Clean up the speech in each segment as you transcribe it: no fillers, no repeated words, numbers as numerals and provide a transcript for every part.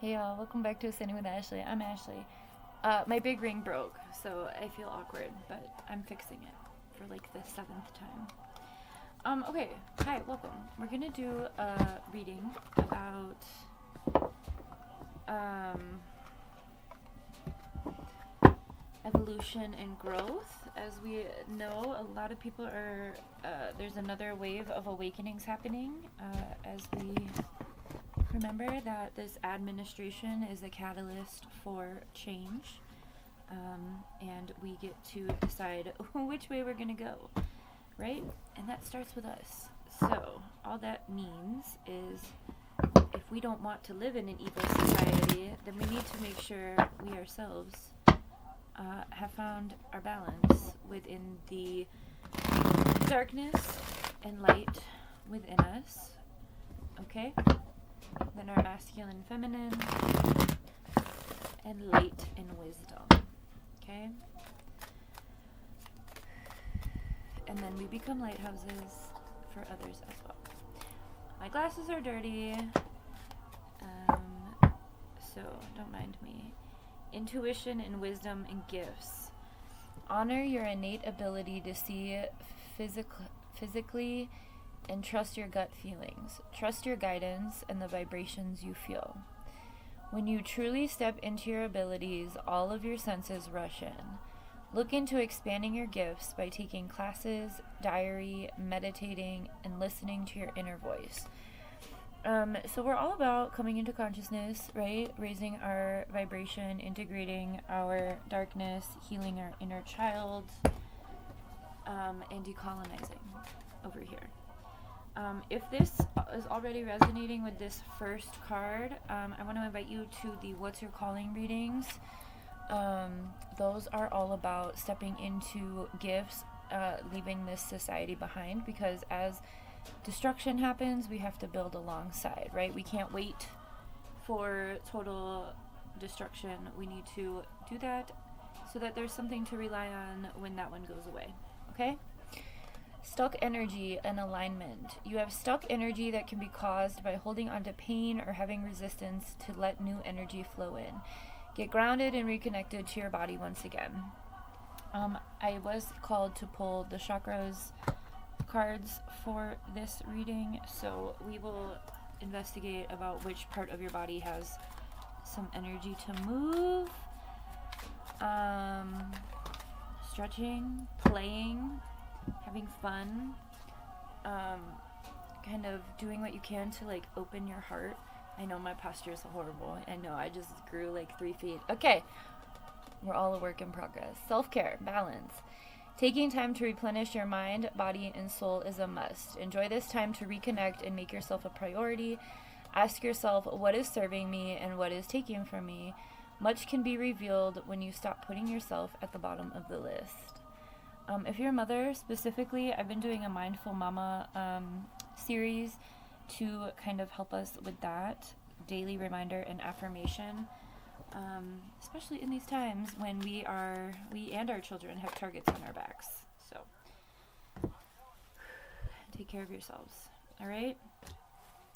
Hey y'all, welcome back to Sitting with Ashley. I'm Ashley. My big ring broke, so I feel awkward, but I'm fixing it for like the seventh time. Okay, hi, welcome. We're gonna do a reading about um, evolution and growth. As we know, a lot of people are, there's another wave of awakenings happening as we remember that this administration is a catalyst for change, and we get to decide which way we're going to go, right? And that starts with us. So, all that means is if we don't want to live in an evil society, then we need to make sure we ourselves have found our balance within the darkness and light within us, okay? Then our masculine, feminine, and light and wisdom. Okay? And then we become lighthouses for others as well. My glasses are dirty, so don't mind me. Intuition and wisdom and gifts. Honor your innate ability to see physically and trust your gut feelings. Trust your guidance and the vibrations you feel. When you truly step into your abilities, all of your senses rush in. Look into expanding your gifts by taking classes, diary, meditating, and listening to your inner voice. So we're all about coming into consciousness, right? Raising our vibration, integrating our darkness, healing our inner child, and decolonizing over here. If this is already resonating with this first card, I want to invite you to the What's Your Calling readings. Those are all about stepping into gifts, leaving this society behind, because as destruction happens, we have to build alongside, right? We can't wait for total destruction. We need to do that so that there's something to rely on when that one goes away, okay? Stuck energy and alignment. You have stuck energy that can be caused by holding onto pain or having resistance to let new energy flow in. Get grounded and reconnected to your body once again. I was called to pull the chakras cards for this reading, so we will investigate about which part of your body has some energy to move. Stretching, playing, having fun, kind of doing what you can to like open your heart. I know my posture is horrible. I know I just grew like 3 feet. Okay, we're all a work in progress. Self-care, balance. Taking time to replenish your mind, body, and soul is a must. Enjoy this time to reconnect and make yourself a priority. Ask yourself, what is serving me and what is taking from me? Much can be revealed when you stop putting yourself at the bottom of the list. If you're a mother, specifically, I've been doing a Mindful Mama series to kind of help us with that daily reminder and affirmation, especially in these times when we and our children have targets on our backs. So take care of yourselves, all right?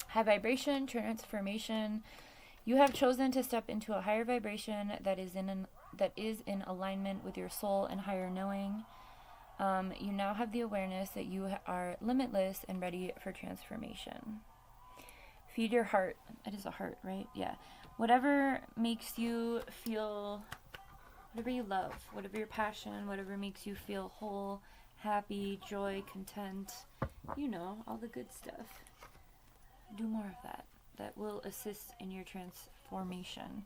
High vibration, transformation. You have chosen to step into a higher vibration that is in alignment with your soul and higher knowing. You now have the awareness that you are limitless and ready for transformation. Feed your heart. It is a heart, right? Yeah. Whatever makes you feel, whatever you love, whatever your passion, whatever makes you feel whole, happy, joy, content, all the good stuff. Do more of that. That will assist in your transformation.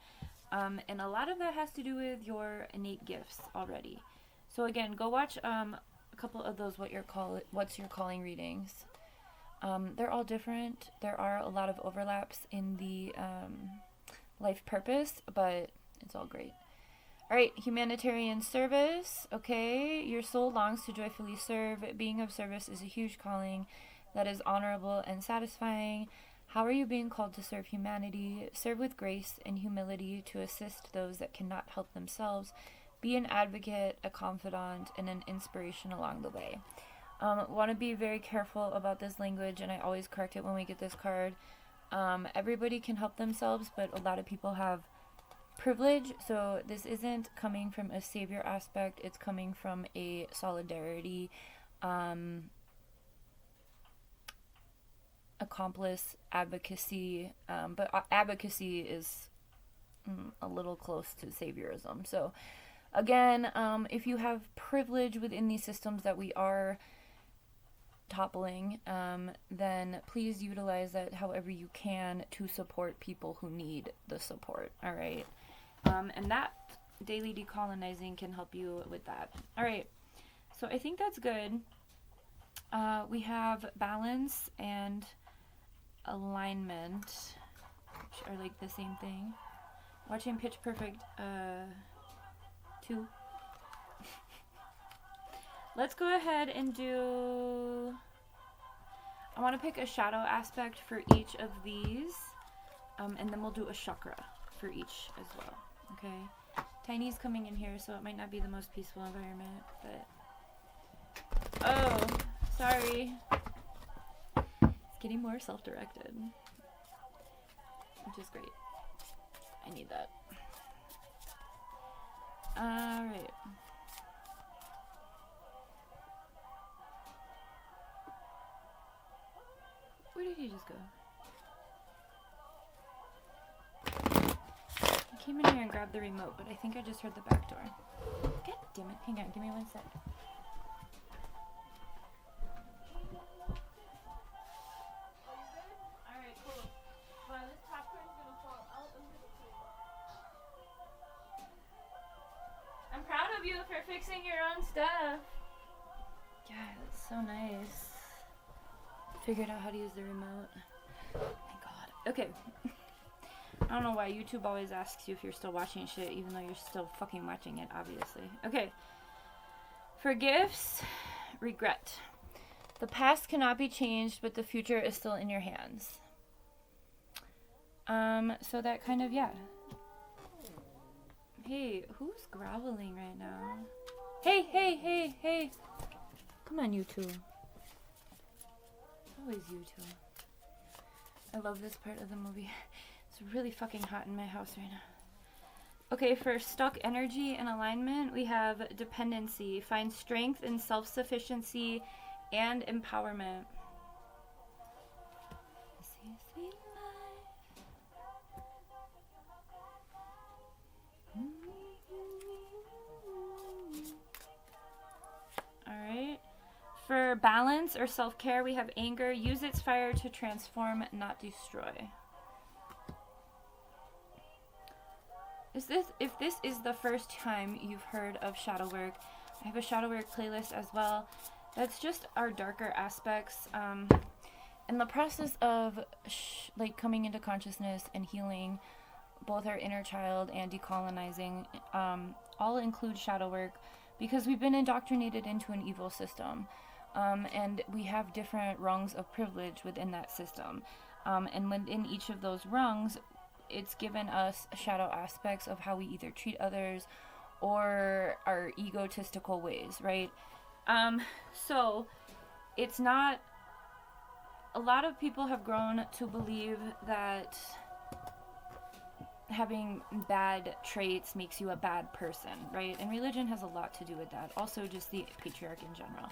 And a lot of that has to do with your innate gifts already. So again, go watch a couple of those What's Your Calling readings. They're all different. There are a lot of overlaps in the life purpose, but it's all great. All right, humanitarian service. Okay, your soul longs to joyfully serve. Being of service is a huge calling that is honorable and satisfying. How are you being called to serve humanity? Serve with grace and humility to assist those that cannot help themselves. Be an advocate, a confidant, and an inspiration along the way. Want to be very careful about this language, and I always correct it when we get this card. Everybody can help themselves, but a lot of people have privilege, so this isn't coming from a savior aspect, it's coming from a solidarity, accomplice advocacy, but advocacy is a little close to saviorism. So again, if you have privilege within these systems that we are toppling, then please utilize that however you can to support people who need the support. All right. And that daily decolonizing can help you with that. All right. So I think that's good. We have balance and alignment, which are like the same thing. Watching Pitch Perfect 2. Let's go ahead and do... I want to pick a shadow aspect for each of these, and then we'll do a chakra for each as well. Okay? Tiny's coming in here, so it might not be the most peaceful environment, but... Oh, sorry. It's getting more self-directed, which is great. I need that. Alright. Where did he just go? He came in here and grabbed the remote, but I think I just heard the back door. God damn it. Hang on, give me 1 sec. Alright, cool. Wow, this popcorn's gonna fall out of the table. I'm proud of you for fixing your own stuff. Yeah, that's so nice. Figured out how to use the remote. Thank God. Okay. I don't know why YouTube always asks you if you're still watching shit, even though you're still fucking watching it, obviously. Okay. For gifts, regret. The past cannot be changed, but the future is still in your hands. So that kind of, yeah. Hey, who's growling right now? Hey. Come on, you two. Always you two. I love this part of the movie. It's really fucking hot in my house right now. Okay, for stuck energy and alignment, we have dependency. Find strength in self-sufficiency and empowerment. Sweet life. Alright. For balance or self-care, we have anger. Use its fire to transform, not destroy. If this is the first time you've heard of shadow work, I have a shadow work playlist as well. That's just our darker aspects. In the process of like coming into consciousness and healing both our inner child and decolonizing, all include shadow work because we've been indoctrinated into an evil system. And we have different rungs of privilege within that system. And within each of those rungs, it's given us shadow aspects of how we either treat others or our egotistical ways, right? So it's not... A lot of people have grown to believe that having bad traits makes you a bad person, right? And religion has a lot to do with that. Also, just the patriarch in general.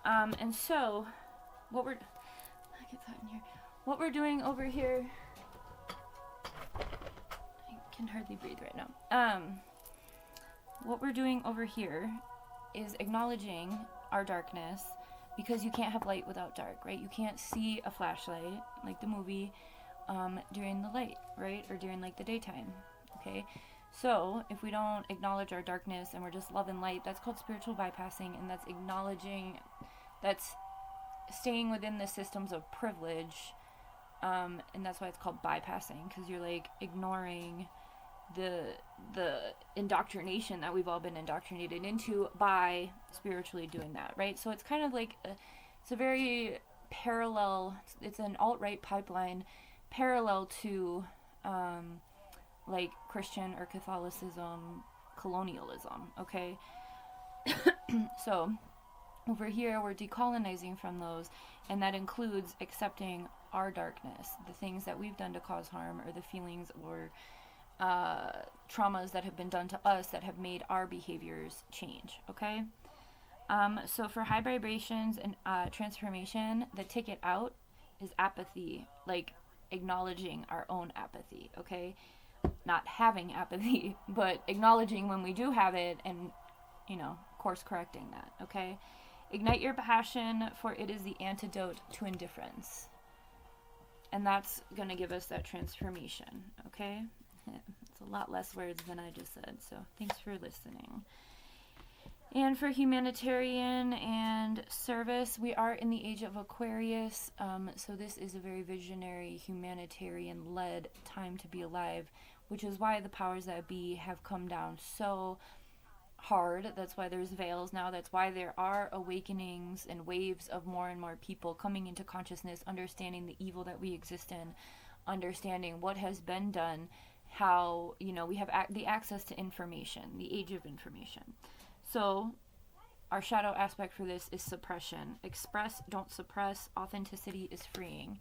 And so, what we're... I get that in here. What we're doing over here... I can hardly breathe right now. What we're doing over here is acknowledging our darkness, because you can't have light without dark, right? You can't see a flashlight, like the movie, during the light, right? Or during, like, the daytime, okay? So, if we don't acknowledge our darkness and we're just love and light, that's called spiritual bypassing, and that's acknowledging, that's staying within the systems of privilege, and that's why it's called bypassing, because you're, like, ignoring the indoctrination that we've all been indoctrinated into by spiritually doing that, right? So it's kind of like it's a very parallel, it's an alt-right pipeline parallel to like Christian or Catholicism colonialism, okay? So over here we're decolonizing from those, and that includes accepting our darkness, the things that we've done to cause harm, or the feelings or traumas that have been done to us that have made our behaviors change, okay? So for high vibrations and transformation, the ticket out is apathy, like acknowledging our own apathy, okay? Not having apathy, but acknowledging when we do have it and, course correcting that, okay? Ignite your passion, for it is the antidote to indifference. And that's going to give us that transformation, okay? It's a lot less words than I just said, so thanks for listening. And for humanitarian and service, we are in the age of Aquarius, so this is a very visionary, humanitarian-led time to be alive, which is why the powers that be have come down so hard. That's why there's veils now. That's why there are awakenings and waves of more and more people coming into consciousness, understanding the evil that we exist in, understanding what has been done, how, we have the access to information, the age of information. So our shadow aspect for this is suppression. Express, don't suppress. Authenticity is freeing.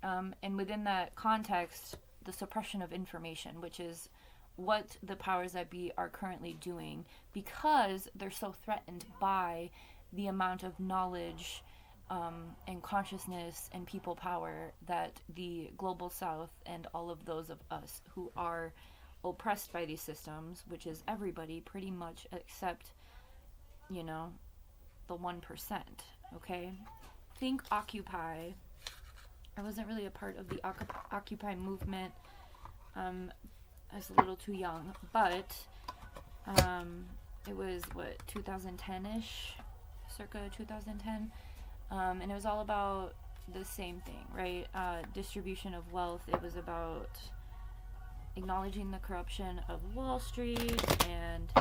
And within that context, the suppression of information, which is what the powers that be are currently doing, because they're so threatened by the amount of knowledge and consciousness and people power that the global south and all of those of us who are oppressed by these systems, which is everybody pretty much except, the 1%, okay? Think Occupy. I wasn't really a part of the Occupy movement. I was a little too young, but it was, 2010-ish, circa 2010, and it was all about the same thing, right? Distribution of wealth. It was about acknowledging the corruption of Wall Street and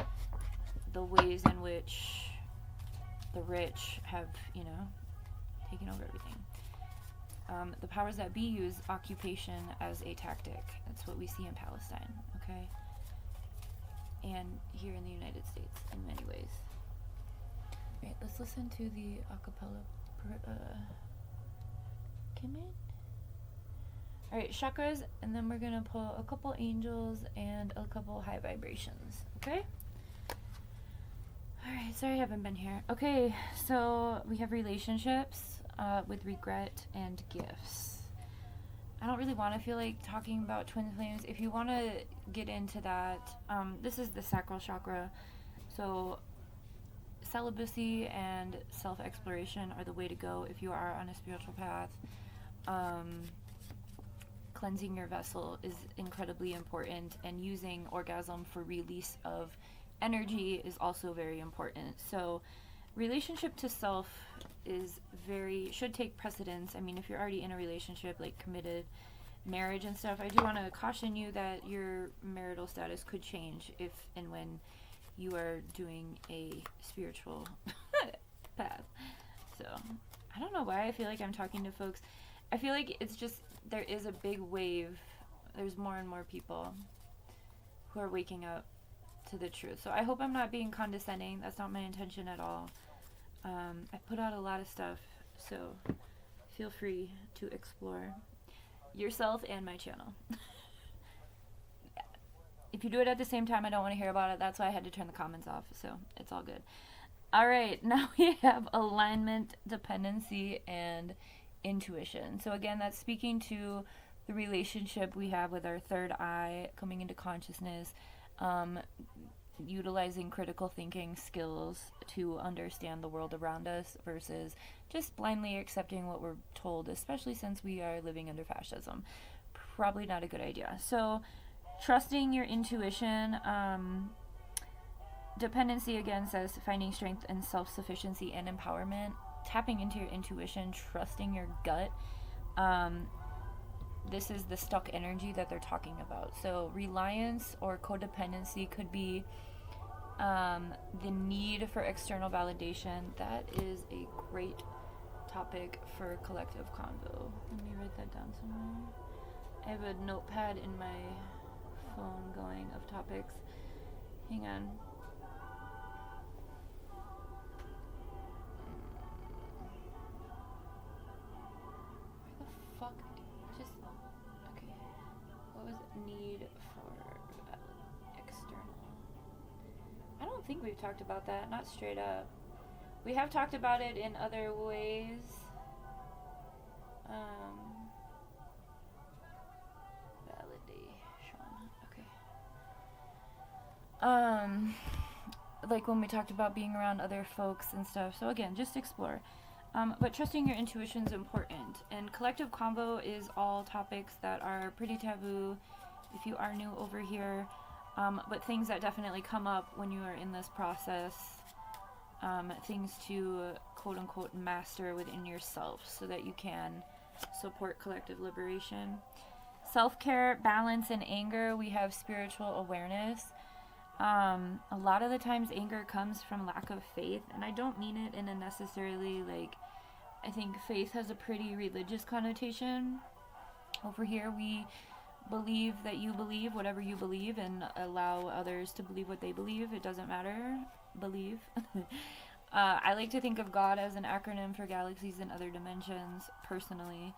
the ways in which the rich have, taken over everything. The powers that be use occupation as a tactic. That's what we see in Palestine, okay? And here in the United States in many ways. Right, let's listen to the acapella. Come in. Alright, chakras, and then we're going to pull a couple angels and a couple high vibrations, okay? Alright, sorry I haven't been here. Okay, so we have relationships with regret and gifts. I don't really want to feel like talking about twin flames. If you want to get into that, this is the sacral chakra. So celibacy and self-exploration are the way to go if you are on a spiritual path. Cleansing your vessel is incredibly important, and using orgasm for release of energy is also very important. So relationship to self should take precedence. I mean, if you're already in a relationship, like committed marriage and stuff, I do want to caution you that your marital status could change if and when you are doing a spiritual path. So I don't know why I feel like I'm talking to folks. I feel like it's just, there is a big wave. There's more and more people who are waking up to the truth. So I hope I'm not being condescending. That's not my intention at all. I put out a lot of stuff, so feel free to explore yourself and my channel. If you do it at the same time, I don't want to hear about it. That's why I had to turn the comments off, so it's all good. Alright, now we have alignment, dependency, and intuition. So again, that's speaking to the relationship we have with our third eye, coming into consciousness, utilizing critical thinking skills to understand the world around us versus just blindly accepting what we're told, especially since we are living under fascism. Probably not a good idea. So trusting your intuition. Dependency again says finding strength and self-sufficiency and empowerment, tapping into your intuition, trusting your gut. This is the stuck energy that they're talking about. So reliance or codependency could be the need for external validation. That is a great topic for collective convo. Let me write that down somewhere. I have a notepad in my phone going of topics. Hang on. Where the fuck think we've talked about that, not straight up. We have talked about it in other ways. Validation. Okay. Like when we talked about being around other folks and stuff. So again, just explore. But trusting your intuition is important. And collective convo is all topics that are pretty taboo if you are new over here. But things that definitely come up when you are in this process. Things to quote unquote master within yourself so that you can support collective liberation. Self-care, balance, and anger. We have spiritual awareness. A lot of the times anger comes from lack of faith, and I don't mean it in a necessarily like, I think faith has a pretty religious connotation. Over here we believe that you believe whatever you believe and allow others to believe what they believe. It doesn't matter. Believe. I like to think of God as an acronym for galaxies and other dimensions, personally.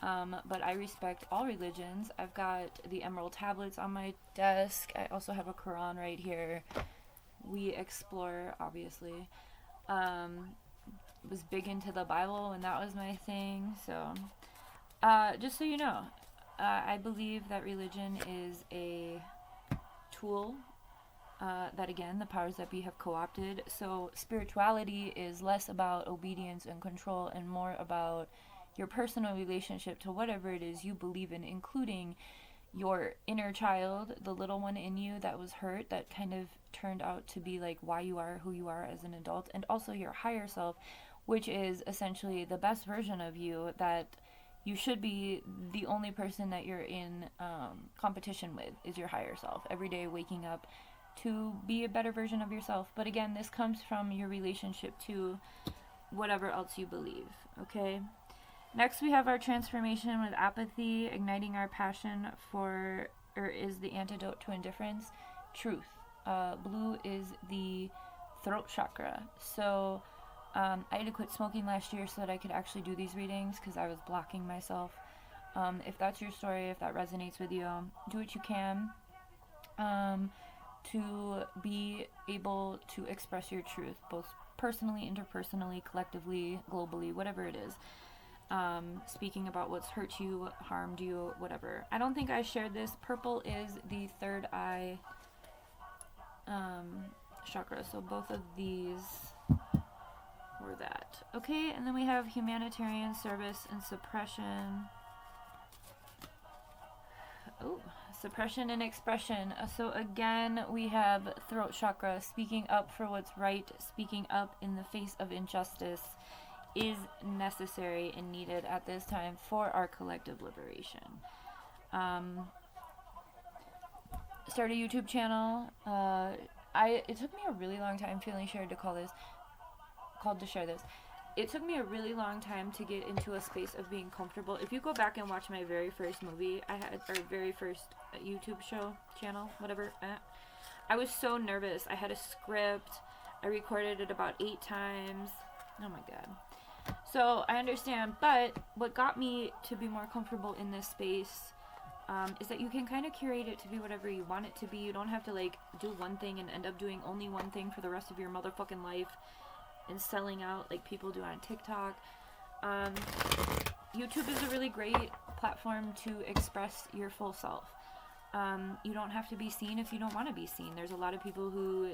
But I respect all religions. I've got the emerald tablets on my desk. I also have a Quran right here. We explore, obviously. Was big into the Bible when that was my thing. So, just so you know, I believe that religion is a tool that, again, the powers that be have co-opted. So spirituality is less about obedience and control and more about your personal relationship to whatever it is you believe in, including your inner child, the little one in you that was hurt, that kind of turned out to be like why you are who you are as an adult, and also your higher self, which is essentially the best version of you that you should be. The only person that you're in competition with is your higher self, every day waking up to be a better version of yourself. But again, this comes from your relationship to whatever else you believe, okay? Next, we have our transformation with apathy. Igniting our passion is the antidote to indifference. Truth. Blue is the throat chakra. So I had to quit smoking last year so that I could actually do these readings because I was blocking myself. If that's your story, if that resonates with you, do what you can to be able to express your truth, both personally, interpersonally, collectively, globally, whatever it is. Speaking about what's hurt you, harmed you, whatever. I don't think I shared this. Purple is the third eye chakra, so both of these were that. Okay, and then we have humanitarian service and suppression. Oh, suppression and expression. So again, we have throat chakra, speaking up for what's right, speaking up in the face of injustice is necessary and needed at this time for our collective liberation. Start a YouTube channel. It took me a really long time, feeling shared to called to share this. It took me a really long time to get into a space of being comfortable. If you go back and watch my very first movie, very first YouTube channel, whatever, I was so nervous. I had a script. I recorded it about 8 times. Oh my god. So I understand, but what got me to be more comfortable in this space is that you can kind of curate it to be whatever you want it to be. You don't have to do one thing and end up doing only one thing for the rest of your motherfucking life and selling out like people do on TikTok. YouTube is a really great platform to express your full self. You don't have to be seen if you don't want to be seen. There's a lot of people who,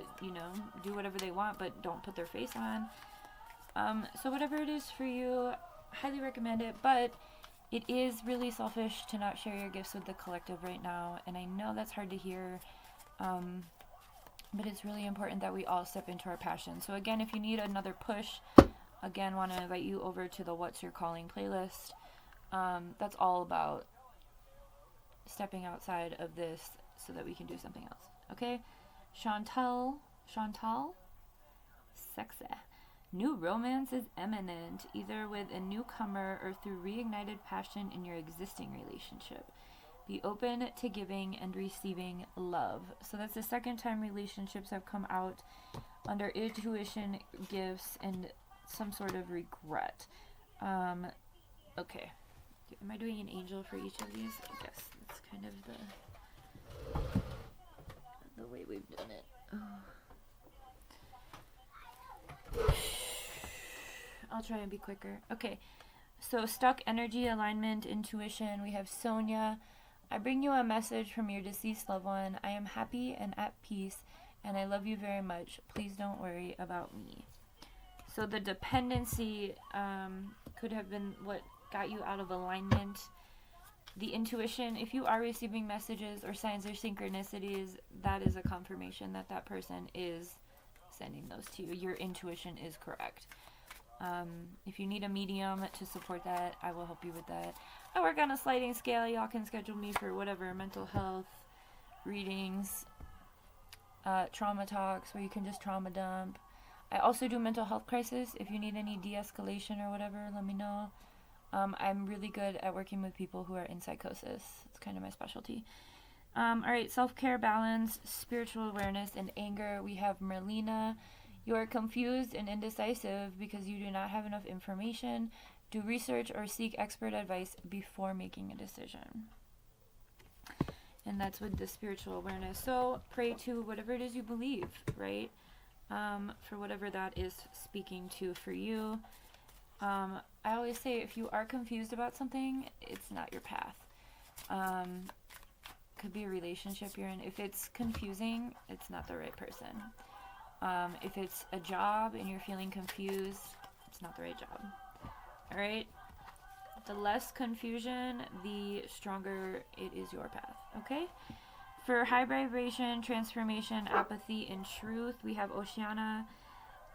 do whatever they want but don't put their face on. So whatever it is for you, highly recommend it, but it is really selfish to not share your gifts with the collective right now, and I know that's hard to hear, but it's really important that we all step into our passion. So again, if you need another push, again, want to invite you over to the What's Your Calling playlist. That's all about stepping outside of this so that we can do something else, okay? Chantal, sexy. New romance is imminent, either with a newcomer or through reignited passion in your existing relationship. Be open to giving and receiving love. So that's the second time relationships have come out under intuition, gifts, and some sort of regret. Okay. Am I doing an angel for each of these? I guess that's kind of the way we've done it. Oh. try and be quicker. Okay. So stuck energy, alignment, intuition. We have Sonia. I bring you a message from your deceased loved one. I am happy and at peace, and I love you very much. Please don't worry about me. So the dependency could have been what got you out of alignment. The intuition, if you are receiving messages or signs or synchronicities, that is a confirmation that that person is sending those to you. Your intuition is correct. If you need a medium to support that, I will help you with that. I work on a sliding scale. Y'all can schedule me for whatever, mental health, readings, trauma talks, where you can just trauma dump. I also do mental health crisis. If you need any de-escalation or whatever, let me know. I'm really good at working with people who are in psychosis. It's kind of my specialty. Alright, self-care, balance, spiritual awareness, and anger. We have Merlina. You are confused and indecisive because you do not have enough information. Do research or seek expert advice before making a decision. And that's with the spiritual awareness. So pray to whatever it is you believe, right? For whatever that is speaking to for you. I always say if you are confused about something, it's not your path. Could be a relationship you're in. If it's confusing, it's not the right person. If it's a job and you're feeling confused, it's not the right job. Alright? The less confusion, the stronger it is your path. Okay? For high vibration, transformation, apathy, and truth, we have Oceana.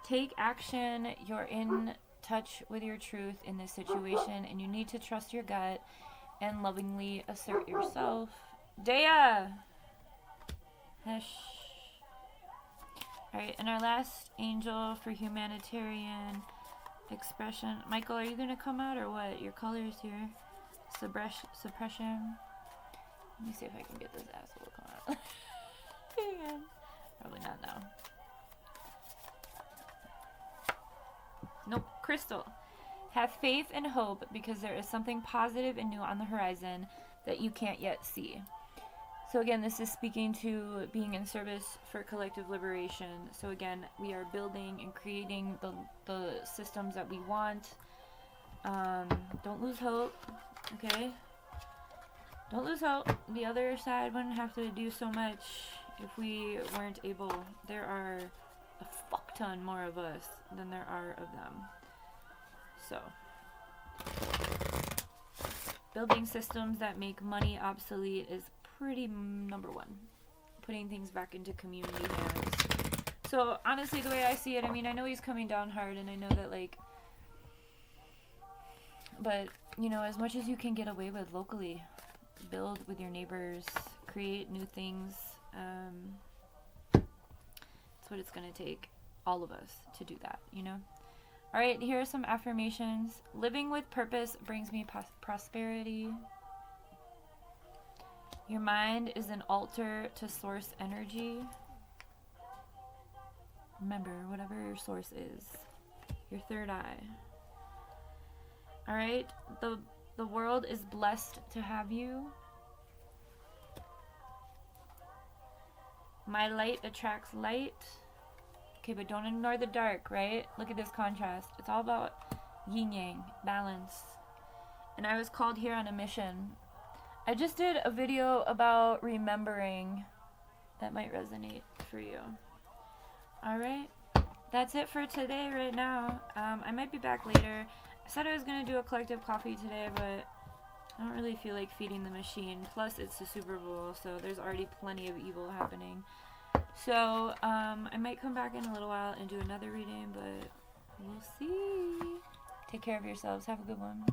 Take action. You're in touch with your truth in this situation, and you need to trust your gut and lovingly assert yourself. Dea! Hush. Alright, and our last angel for humanitarian expression. Michael, are you going to come out or what? Your color is here. Suppression. Let me see if I can get this asshole to come out. Probably not now. Nope. Crystal. Have faith and hope because there is something positive and new on the horizon that you can't yet see. So again, this is speaking to being in service for collective liberation. So again, we are building and creating the systems that we want. Don't lose hope, okay? Don't lose hope. The other side wouldn't have to do so much if we weren't able. There are a fuck ton more of us than there are of them. So, building systems that make money obsolete is pretty number one. Putting things back into community hands. So honestly, the way I see it, I mean, I know he's coming down hard, and I know that, like, but you know, as much as you can get away with locally, build with your neighbors, create new things. That's what it's gonna take, all of us, to do that, you know. All right, here are some affirmations. Living with purpose brings me prosperity. Your mind is an altar to source energy. Remember, whatever your source is, your third eye. All right, the world is blessed to have you. My light attracts light. Okay, but don't ignore the dark, right? Look at this contrast. It's all about yin-yang, balance. And I was called here on a mission. I just did a video about remembering. That might resonate for you. Alright, that's it for today right now. I might be back later. I said I was going to do a collective coffee today, but I don't really feel like feeding the machine. Plus, it's the Super Bowl, so there's already plenty of evil happening. So, I might come back in a little while and do another reading, but we'll see. Take care of yourselves. Have a good one.